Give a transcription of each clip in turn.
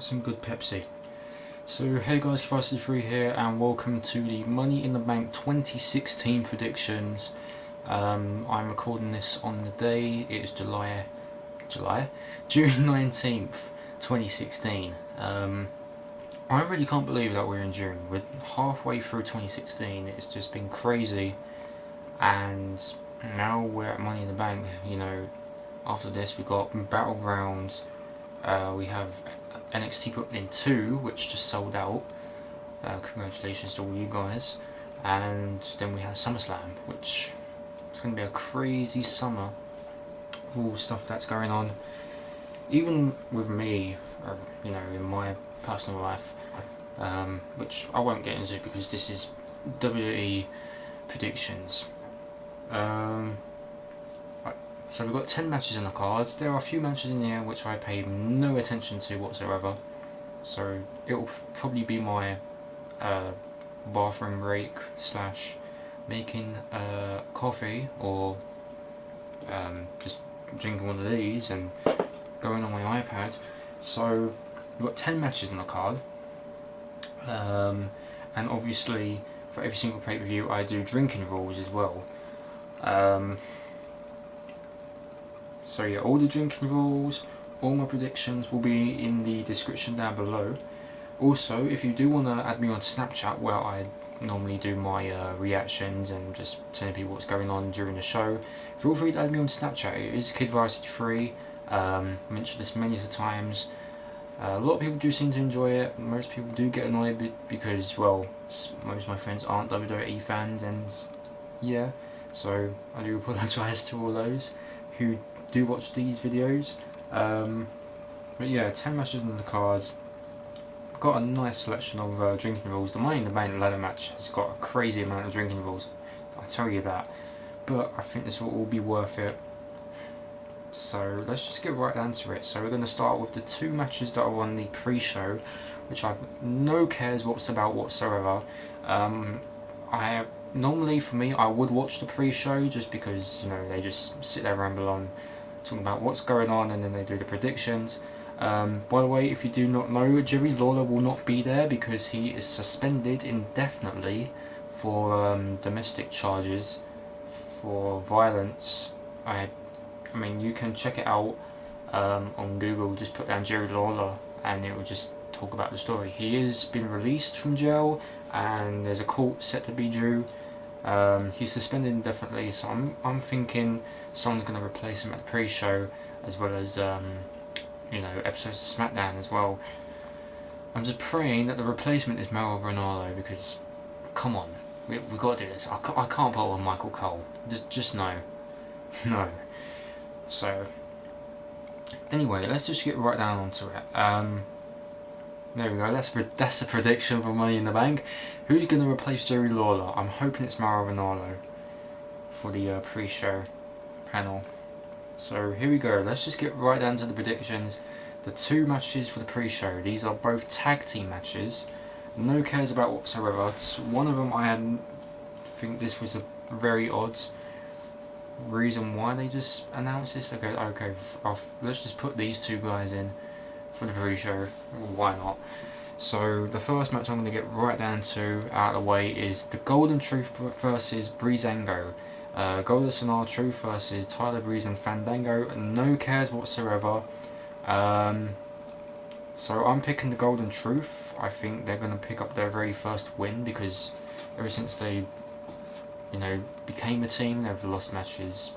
That's some good Pepsi. So hey guys, Feisty3 here and welcome to the Money in the Bank 2016 predictions. I'm recording this on the day, it is June 19th, 2016. I really can't believe that we're in June. We're halfway through 2016, it's just been crazy. And now we're at Money in the Bank, you know. After this we got Battlegrounds, we have NXT Brooklyn 2, which just sold out. Congratulations to all you guys. And then we have SummerSlam, which is going to be a crazy summer with all the stuff that's going on. Even with me, you know, in my personal life, which I won't get into because this is WWE predictions. So we've got 10 matches in the cards. There are a few matches in here which I paid no attention to whatsoever. So it'll probably be my bathroom break slash making coffee, or just drinking one of these and going on my iPad. So we've got 10 matches in the card. And obviously for every single pay-per-view I do drinking rules as well. So yeah, all the drinking rules, all my predictions will be in the description down below. Also, if you do want to add me on Snapchat, where I normally do my reactions and just telling people what's going on during the show, feel free to add me on Snapchat. It is KidVarsity3. I mentioned this many times. A lot of people do seem to enjoy it. Most people do get annoyed because, well, most of my friends aren't WWE fans, and yeah, so I do apologise to all those who do watch these videos. But yeah, 10 matches in the cards. Got a nice selection of drinking rules. The Money in the Bank ladder match has got a crazy amount of drinking rules, I tell you that. But I think this will all be worth it. So let's just get right down to it. So we're going to start with the 2 matches that are on the pre-show, which I've no cares whatsoever. Normally for me, I would watch the pre-show just because, you know, they just sit there ramble on, talking about what's going on, and then they do the predictions. By the way, if you do not know, Jerry Lawler will not be there because he is suspended indefinitely for domestic charges for violence. I mean, you can check it out on Google. Just put down Jerry Lawler and it will just talk about the story. He has been released from jail and there's a court set to be due. He's suspended indefinitely, so I'm thinking someone's going to replace him at the pre-show, as well as you know, episodes of SmackDown as well. I'm just praying that the replacement is Mauro Ranallo, because come on, we've got to do this. I can't put on Michael Cole. Just no. No. So anyway, let's just get right down onto it. There we go, that's a prediction for Money in the Bank. Who's going to replace Jerry Lawler? I'm hoping it's Mauro Ranallo for the pre-show panel. So here we go, let's just get right down to the predictions. The 2 matches for the pre-show, these are both tag team matches. No cares about whatsoever. One of them I think this was a very odd reason why they just announced this. Okay, let's just put these 2 guys in for the pre-show, why not? So the first match I'm going to get right down to out of the way is the Golden Truth versus Breezango. Goldust and R-Truth versus Tyler Breeze and Fandango. No cares whatsoever. So I'm picking the Golden Truth. I think they're going to pick up their very first win, because ever since they, you know, became a team, they've lost matches,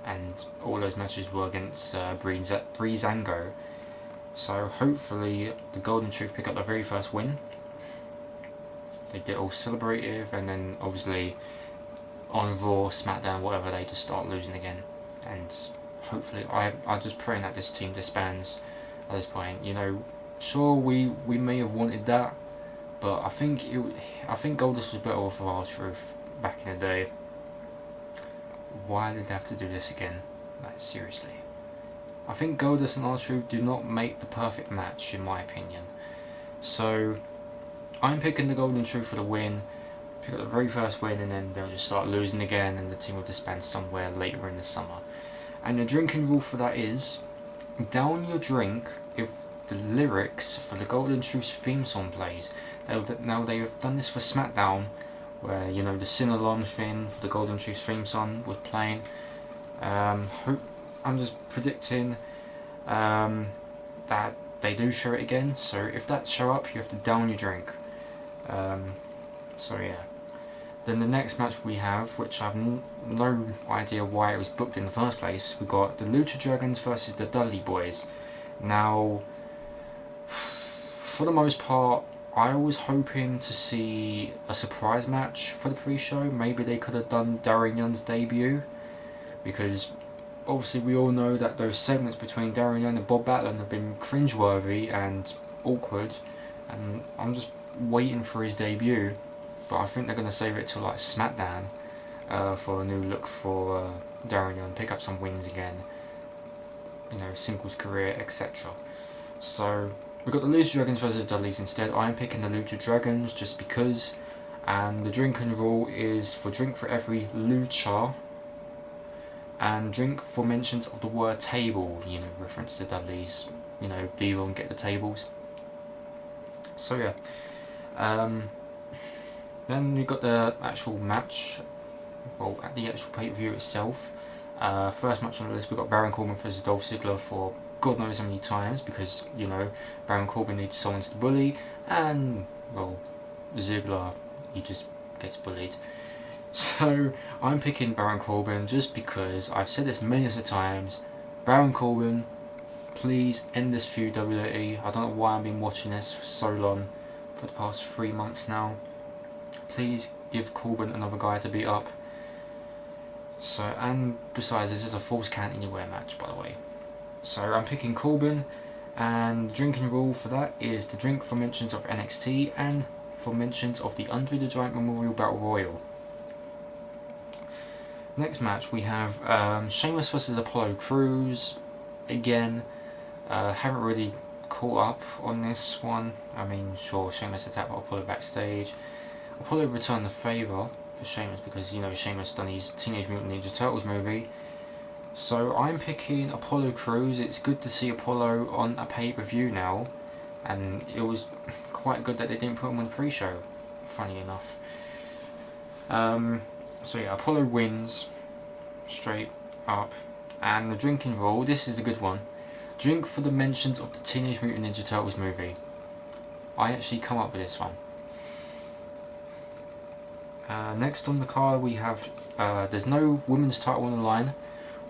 and all those matches were against Breezango. So hopefully the Golden Truth pick up their very first win. They get all celebrative, and then obviously on Raw, SmackDown, whatever, they just start losing again. And hopefully, I'm just praying that this team disbands at this point. You know, sure, we may have wanted that, but I think Goldust was better off of R-Truth back in the day. Why did they have to do this again? Like, seriously. I think Goldust and R-Truth do not make the perfect match, in my opinion. So I'm picking the Golden Truth for the win. Pick up the very first win, and then they'll just start losing again, and the team will disband somewhere later in the summer. And the drinking rule for that is, down your drink if the lyrics for the Golden Truth theme song plays. Now they have done this for SmackDown, where you know the sing-along thing for the Golden Truth theme song was playing. I'm just predicting that they do show it again. So if that show up, you have to down your drink. So yeah. Then the next match we have, which I have no idea why it was booked in the first place, we got the Lucha Dragons versus the Dudley Boyz. Now, for the most part, I was hoping to see a surprise match for the pre-show. Maybe they could have done Darren Young's debut, because obviously we all know that those segments between Darren Young and Bob Backlund have been cringeworthy and awkward, and I'm just waiting for his debut. But I think they're going to save it till like SmackDown for a new look for Darren Young, pick up some wins again, you know, singles career, etc. So we've got the Lucha Dragons versus the Dudleys instead. I am picking the Lucha Dragons just because, and the drinking rule is for drink for every lucha, and drink for mentions of the word table, you know, reference to Dudley's, you know, deal and get the tables. So yeah. Then we've got the actual match, well, at the actual pay-per-view itself. First match on the list, we've got Baron Corbin versus Dolph Ziggler for God knows how many times, because, you know, Baron Corbin needs someone to bully, and, well, Ziggler, he just gets bullied. So, I'm picking Baron Corbin just because, I've said this millions of times, Baron Corbin, please end this feud, WWE. I don't know why I've been watching this for so long, for the past 3 months now. Please give Corbin another guy to beat up. So, and besides, this is a false count anywhere match, by the way. So I'm picking Corbin, and the drinking rule for that is to drink for mentions of NXT and for mentions of the Andre the Giant Memorial Battle Royal. Next match we have Sheamus versus Apollo Crews. Again, haven't really caught up on this one. I mean, sure, Sheamus attacked Apollo backstage. Apollo returned the favour for Sheamus because, you know, Sheamus done his Teenage Mutant Ninja Turtles movie. So I'm picking Apollo Crews. It's good to see Apollo on a pay-per-view now, and it was quite good that they didn't put him on the pre-show, funny enough. So yeah, Apollo wins straight up. And the drinking rule, this is a good one. Drink for the mentions of the Teenage Mutant Ninja Turtles movie. I actually come up with this one. Next on the card we have, there's no women's title on the line.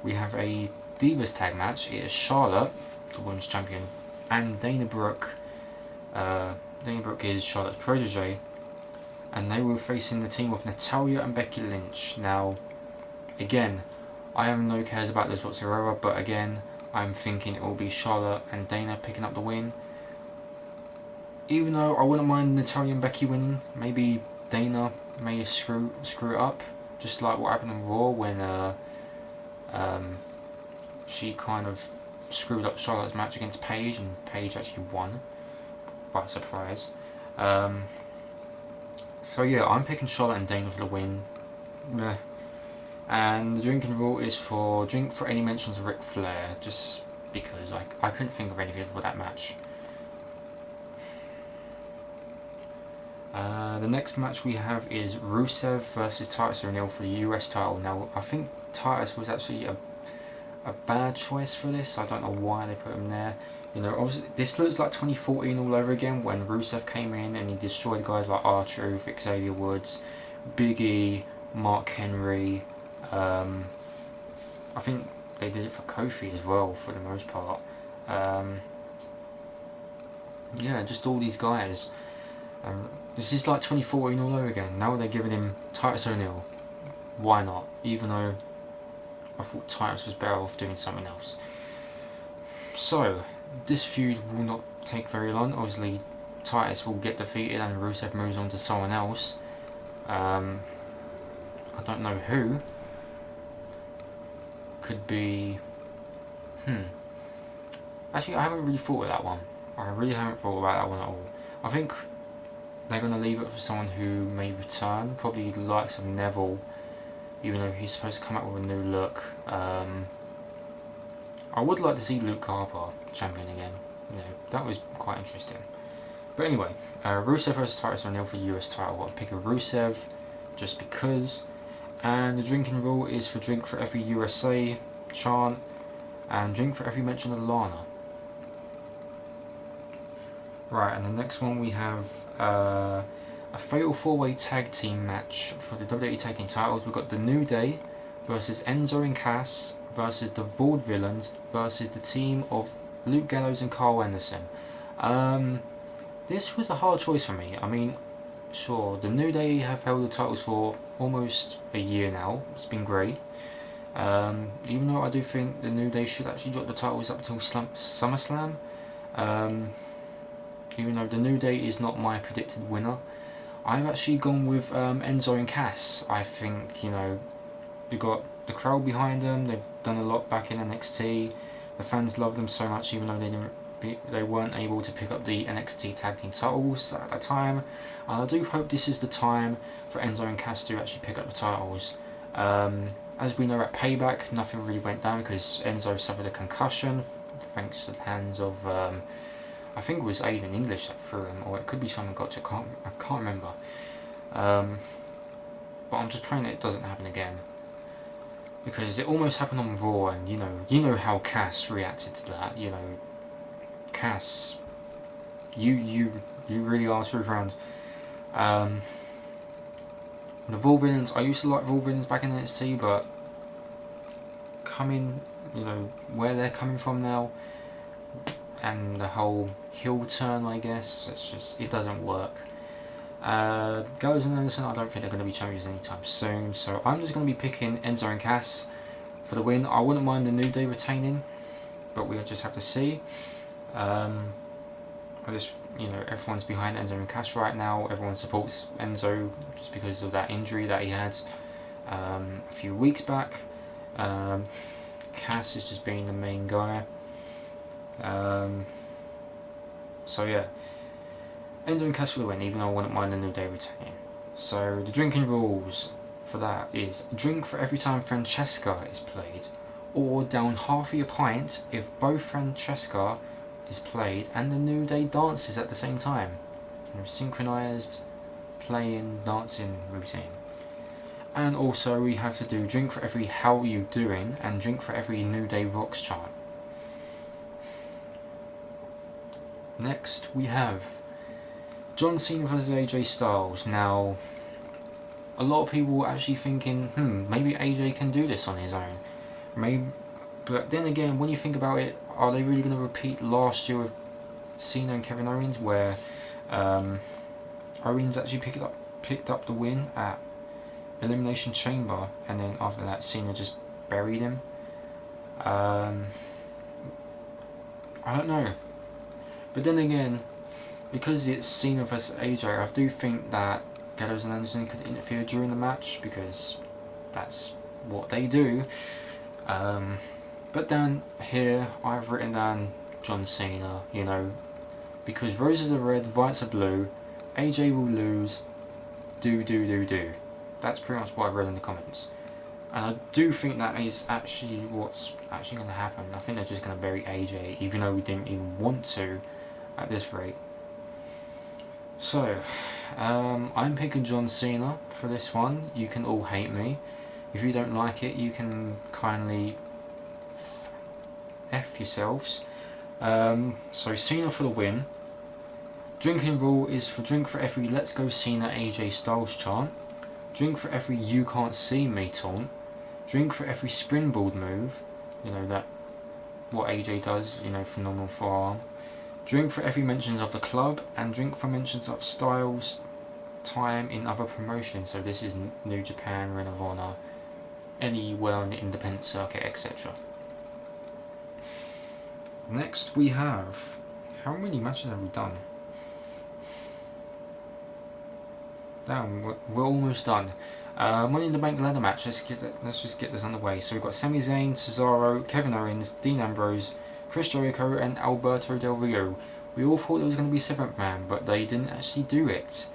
We have a Divas tag match. It is Charlotte, the women's champion, and Dana Brooke. Dana Brooke is Charlotte's protege, and they were facing the team of Natalya and Becky Lynch. Now, again, I have no cares about this whatsoever, but again, I'm thinking it will be Charlotte and Dana picking up the win. Even though I wouldn't mind Natalya and Becky winning, maybe Dana may screw it up, just like what happened on Raw when she kind of screwed up Charlotte's match against Paige, and Paige actually won by surprise. So yeah, I'm picking Charlotte and Dana for the win. Meh. And the drinking rule is for drink for any mentions of Ric Flair, just because I couldn't think of anything for that match. The next match we have is Rusev versus Titus O'Neil for the US title. Now, I think Titus was actually a bad choice for this. I don't know why they put him there. You know, obviously, this looks like 2014 all over again when Rusev came in and he destroyed guys like R-Truth, Xavier Woods, Big E, Mark Henry. I think they did it for Kofi as well, for the most part. Yeah, just all these guys. This is like 2014 all over again. Now they're giving him Titus O'Neil. Why not? Even though I thought Titus was better off doing something else. So, this feud will not take very long. Obviously, Titus will get defeated and Rusev moves on to someone else. I don't know who. Could be... Actually, I haven't really thought of that one. I really haven't thought about that one at all. I think they're going to leave it for someone who may return, probably the likes of Neville, even though he's supposed to come out with a new look. I would like to see Luke Harper champion again. You know, that was quite interesting. But anyway, Rusev vs Titus O'Neil for the US title. I'm picking Rusev just because. And the drinking rule is for drink for every USA chant and drink for every mention of Lana. Right, and the next one we have a fatal 4-way tag team match for the WWE Tag Team titles. We've got the New Day versus Enzo and Cass versus the Vaudevillains versus the team of Luke Gallows and Carl Anderson. This was a hard choice for me. I mean, sure, the New Day have held the titles for almost a year now. It's been great. Even though I do think the New Day should actually drop the titles up till SummerSlam. Even though the New Day is not my predicted winner, I've actually gone with Enzo and Cass. I think, you know, you've got the crowd behind them. They've done a lot back in NXT. The fans love them so much, even though they weren't able to pick up the NXT Tag Team titles at that time. And I do hope this is the time for Enzo and Cass to actually pick up the titles. As we know, at Payback, nothing really went down because Enzo suffered a concussion thanks to the hands of, I think it was Aiden English that threw him, or it could be Simon Gotch, I can't remember. But I'm just praying that it doesn't happen again, because it almost happened on Raw, and you know how Cass reacted to that. You know, Cass, you really are truth round. The Vaudevillains, I used to like Vaudevillains back in NXT, but coming, you know, where they're coming from now, and the whole heel turn, I guess, it doesn't work. Gallows and Anderson, I don't think they're going to be champions anytime soon, so I'm just going to be picking Enzo and Cass for the win. I wouldn't mind the New Day retaining, but we'll just have to see. Everyone's behind Enzo and Cass right now. Everyone supports Enzo just because of that injury that he had a few weeks back. Cass is just being the main guy. So yeah, Enzo and Cass for the win, even though I wouldn't mind the New Day retaining. So the drinking rules for that is drink for every time Francesca is played, or down half of your pint if both Francesca is played and the New Day dances at the same time. Synchronized playing dancing routine. And also we have to do drink for every how you doing and drink for every New Day rocks chant. Next we have John Cena vs AJ Styles. Now, a lot of people were actually thinking, maybe AJ can do this on his own. But then again, when you think about it, are they really going to repeat last year with Cena and Kevin Owens, where Owens actually picked up the win at Elimination Chamber, and then after that Cena just buried him? I don't know. But then again, because it's Cena vs AJ, I do think that Gallows and Anderson could interfere during the match, because that's what they do. But down here, I've written down John Cena, because roses are red, violets are blue, AJ will lose, do. That's pretty much what I've read in the comments. And I do think that is actually what's actually going to happen. I think they're just going to bury AJ, even though we didn't even want to at this rate. So, I'm picking John Cena for this one. You can all hate me. If you don't like it, you can kindly F yourselves. So Cena for the win. Drinking rule is for drink for every Let's Go Cena AJ Styles chant. Drink for every You Can't See Me taunt. Drink for every springboard move. That what AJ does, phenomenal forearm. Drink for every mentions of the club, and drink for mentions of Styles' time in other promotions. So this is New Japan, Ring of Honor, anywhere on the independent circuit, etc. Next we have, how many matches have we done? Damn, we're almost done. Money in the Bank ladder match. Let's just get this underway. So we've got Sami Zayn, Cesaro, Kevin Owens, Dean Ambrose, Chris Jericho, and Alberto Del Rio. We all thought it was going to be Seventh Man, but they didn't actually do it.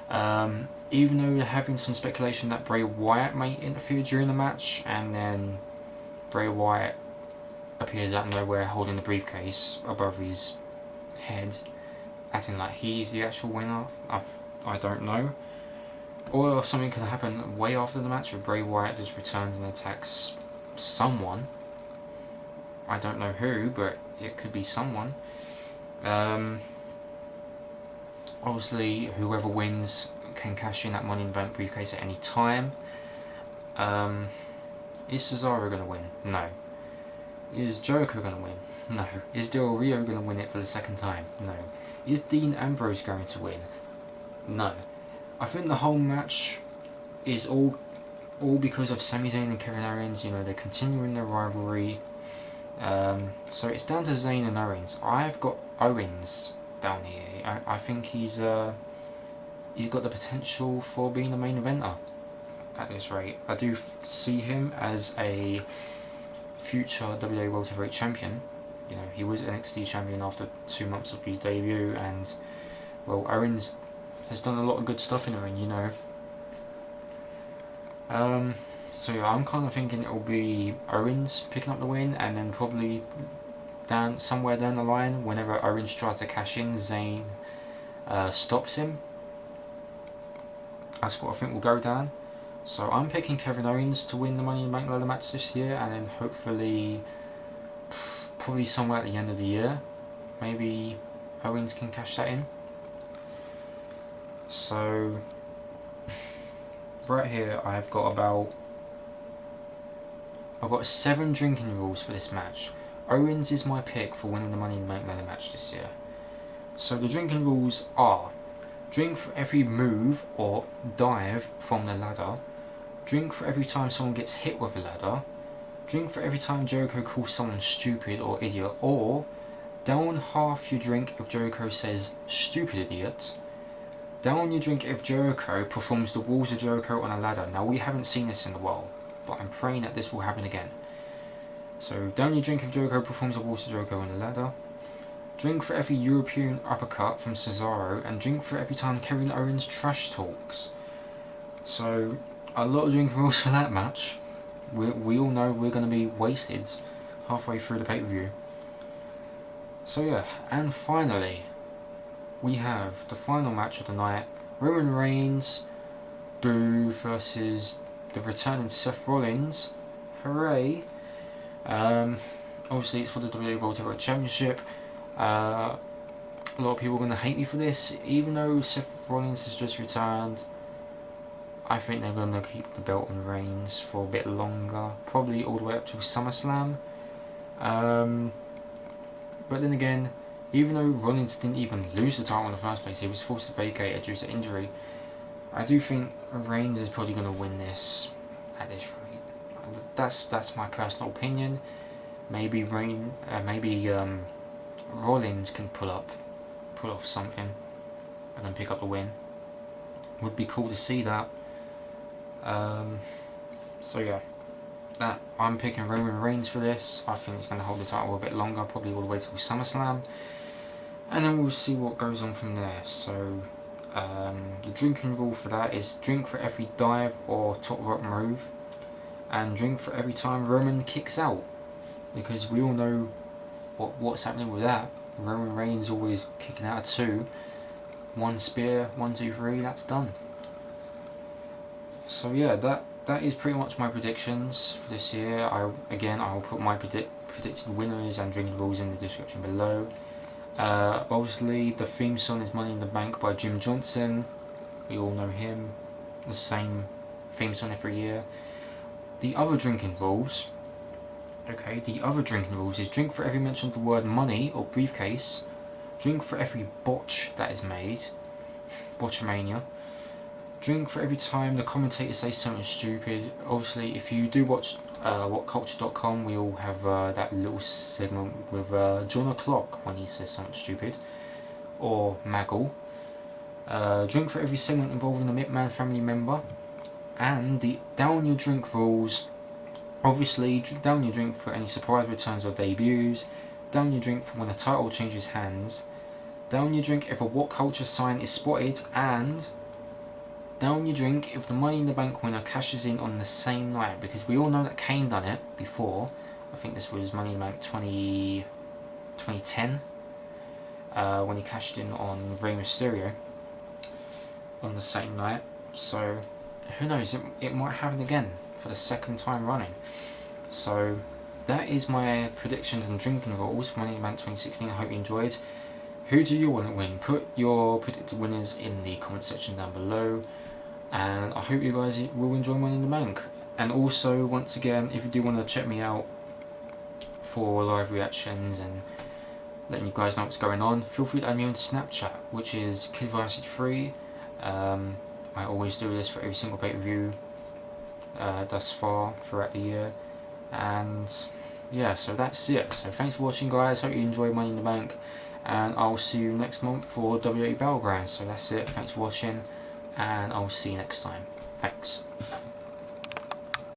Even though they're having some speculation that Bray Wyatt may interfere during the match, and then Bray Wyatt appears out of nowhere holding the briefcase above his head, acting like he's the actual winner. I don't know. Or something could happen way after the match, where Bray Wyatt just returns and attacks someone. I don't know who, but it could be someone. Obviously, whoever wins can cash in that Money in the Bank briefcase at any time. Is Cesaro going to win? No. Is Jericho going to win? No. Is Del Rio going to win it for the second time? No. Is Dean Ambrose going to win? No. I think the whole match is all because of Sami Zayn and Kevin Owens. You know, they're continuing their rivalry. So it's down to Zayn and Owens. I've got Owens down here. I think he's got the potential for being the main eventer at this rate. I do see him as a future WWE World Heavyweight Champion. You know, he was NXT champion after 2 months of his debut, and well, Owens has done a lot of good stuff in the ring, you know. So yeah, I'm kind of thinking it'll be Owens picking up the win, and then probably somewhere down the line, whenever Owens tries to cash in, Zayn stops him. That's what I think will go down. So I'm picking Kevin Owens to win the Money in the Bank ladder match this year, and then hopefully, probably somewhere at the end of the year, maybe Owens can cash that in. So right here I've got 7 drinking rules for this match. Owens is my pick for winning the Money in the Bank ladder match this year. So the drinking rules are: drink for every move or dive from the ladder, drink for every time someone gets hit with a ladder, drink for every time Jericho calls someone stupid or idiot, or down half your drink if Jericho says stupid idiot, down your drink if Jericho performs the Walls of Jericho on a ladder. Now, we haven't seen this in a while, but I'm praying that this will happen again. So down your drink if Jericho performs the Walls of Jericho on a ladder, drink for every European uppercut from Cesaro, and drink for every time Kevin Owens trash talks. So a lot of drinking rules for that match. We all know we're going to be wasted halfway through the pay-per-view. So yeah, and finally, we have the final match of the night: Roman Reigns, Boo versus the returning Seth Rollins. Hooray! Obviously it's for the WWE World Heavyweight Championship. A lot of people are going to hate me for this, even though Seth Rollins has just returned. I think they're going to keep the belt on Reigns for a bit longer, probably all the way up to SummerSlam. But then again, even though Rollins didn't even lose the title in the first place, he was forced to vacate it due to injury, I do think Reigns is probably going to win this at this rate. That's my personal opinion. Maybe Rollins can pull off something and then pick up the win. Would be cool to see that. So yeah, I'm picking Roman Reigns for this. I think he's going to hold the title a bit longer, probably all the way till SummerSlam, and then we'll see what goes on from there. So the drinking rule for that is drink for every dive or top rope move, and drink for every time Roman kicks out, because we all know what's happening with that. Roman Reigns always kicking out of 2. 1 spear, 1, 2, 3, that's done. So yeah, that is pretty much my predictions for this year. I'll put my predicted winners and drinking rules in the description below. Obviously the theme song is Money in the Bank by Jim Johnson. We all know him. The same theme song every year. The other drinking rules is drink for every mention of the word money or briefcase, drink for every botch that is made, botchamania, drink for every time the commentators say something stupid. Obviously, if you do watch whatculture.com, we all have that little segment with John O'Clock when he says something stupid, or Maggle. Drink for every segment involving a McMahon family member, and the down your drink rules. Obviously, down your drink for any surprise returns or debuts, down your drink for when a title changes hands, down your drink if a What Culture sign is spotted, and down your drink if the Money in the Bank winner cashes in on the same night, because we all know that Kane done it before. I think this was Money in the Bank 2010. when he cashed in on Rey Mysterio on the same night. So who knows, it might happen again for the second time running. So that is my predictions and drinking rules for Money in the Bank 2016. I hope you enjoyed. Who do you want to win? Put your predicted winners in the comment section down below, and I hope you guys will enjoy Money in the Bank. And also, once again, if you do want to check me out for live reactions and letting you guys know what's going on, feel free to add me on Snapchat, which is KidVarsity3. I always do this for every single pay-per-view thus far throughout the year. And yeah, so that's it. So thanks for watching, guys. Hope you enjoyed Money in the Bank, and I'll see you next month for WWE Battleground. So that's it. Thanks for watching, and I'll see you next time. Thanks.